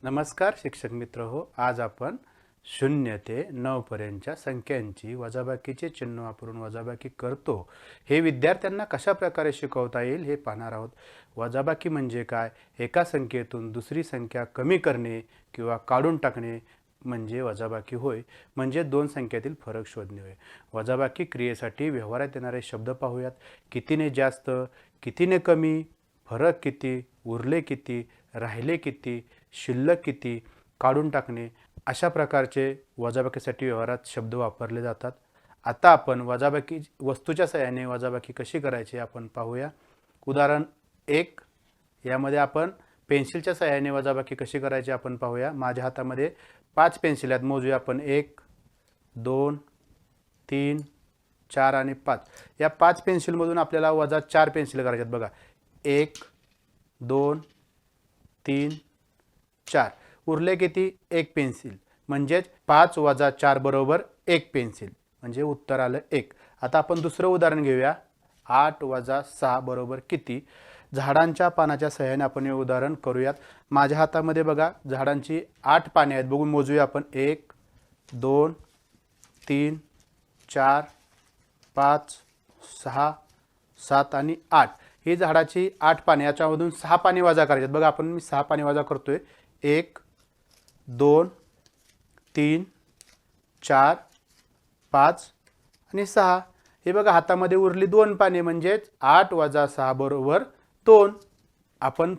नमस्कार शिक्षक मित्र हो. आज आपण 0 ते 9 पर्यंतच्या संख्यांची वजाबाकीचे चिन्ह वापरून वजाबाकी करतो हे विद्यार्थ्यांना कशा प्रकारे शिकवता येईल हे पाहणार आहोत. वजाबाकी म्हणजे काय? एका संख्येतून दुसरी संख्या कमी करणे किंवा काढून टाकणे म्हणजे वजाबाकी होय. म्हणजे दोन संख्यातील फरक शोधणे होय. वजाबाकी क्रियेसाठी व्यवहारात येणारे शब्द पाहूयात. कितीने जास्त, कितीने कमी, फरक किती, उरले किती, राहिले किती, शिल्लक किती, काढून टाकणे अशा प्रकारचे वजाबाकीसाठी व्यवहारात शब्द वापरले जातात. आता आपण वजाबाकी वस्तूच्या सहाय्याने वजाबाकी कशी करायची आपण पाहूया. उदाहरण 1 यामध्ये आपण पेन्सिलच्या सहाय्याने वजाबाकी कशी करायची आपण पाहूया. माझ्या हातामध्ये 5 पेन्सिल आहेत. मोजूया आपण 1 2 3 4 आणि 5. या 5 पेन्सिलमधून आपल्याला वजा 4 पेन्सिल करायचे आहेत. बघा 1 2 3 4. उरले किती? 1 पेन्सिल. म्हणजेच 5 वजा 4 बरोबर 1 पेन्सिल. म्हणजे उत्तर आलं 1. आता आपण दुसरं उदाहरण घेऊया. 8 वजा 6 बरोबर किती? झाडांच्या पानाच्या सहाय्याने आपण हे उदाहरण करूयात. माझ्या हातामध्ये बघा झाडांची 8 पाने आहेत. बघून मोजूया आपण 1 2 3 4 5 6 7 आणि 8. ही झाडाची 8 पाने. याच्यामधून 6 पाने वजा करायची. बघा आपण मी 6 पाने वजा करतोय. 1 2 3 4 5 आणि 6. हे बघा हातामध्ये उरली 2 पाने. म्हणजेच 8 वजा 6 बरोबर 2. आपण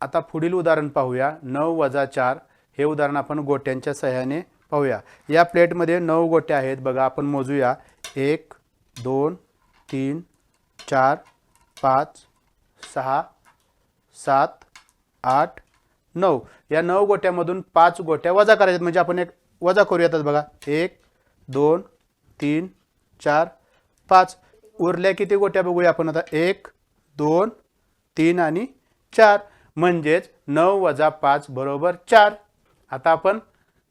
आता पुढील उदाहरण पाहूया. 9 वजा 4. हे उदाहरण आपण गोट्यांच्या सहाय्याने पाहूया. या प्लेटमध्ये 9 गोट्या आहेत. बघा आपण मोजूया. 1 2 3 4 5 6 7 8 9. या 9 गोट्यामधून 5 गोट्या वजा करायच्यात. म्हणजे आपण एक वजा करूयातच. बघा 1 2 3 4 5. उरल्या किती गोट्या बघूया आपण आता. 1 2 3 आणि 4. म्हणजेच 9 वजा 5 बरोबर 4. आता आपण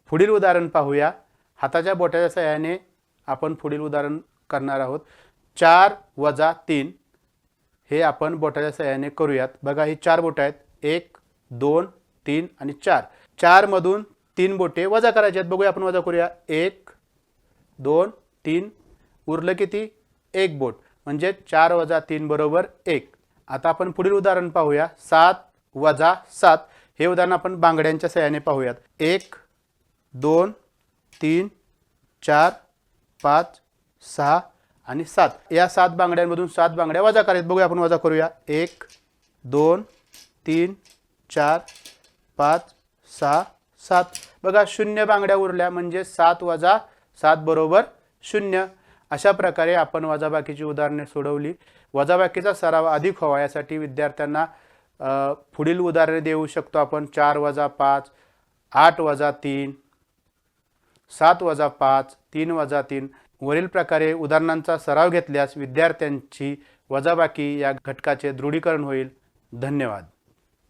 पुढील उदाहरण पाहूया. हाताच्या बोटाच्या सहाय्याने आपण पुढील उदाहरण करणार आहोत. 4 वजा 3 हे आपण बोटाच्या सहाय्याने करूयात. बघा ही 4 बोटं आहेत. 1 2 3 आणि 4. 4 मधून 3 बोटे वजा करायचे आहेत. बघूया आपण वजा करूया. 1 2 3. उरलं किती? 1 बोट. म्हणजे 4 वजा 3 बरोबर 1. आता आपण पुढील उदाहरण पाहूया. 7 वजा 7. हे उदाहरण आपण बांगड्यांच्या सहाय्याने पाहूयात. 1 2 3 4 5 6 आणि 7. या 7 बांगड्यांमधून 7 बांगड्या वजा करायच्या. बघूया आपण वजा करूया. 1 2 3 4 5 6 7. बघा 0 बांगड्या उरल्या. म्हणजे 7 वजा 7 बरोबर 0. अशा प्रकारे आपण वजाबाकीची उदाहरणे सोडवली. वजाबाकीचा सराव अधिक व्हावा यासाठी विद्यार्थ्यांना पुढील उदाहरणे देऊ शकतो आपण. 4 वजा 5 8 वजा 3 7 वजा 5 3 वजा 3. वरील प्रकारे उदाहरणांचा सराव घेतल्यास विद्यार्थ्यांची वजाबाकी या घटकाचे दृढीकरण होईल. धन्यवाद.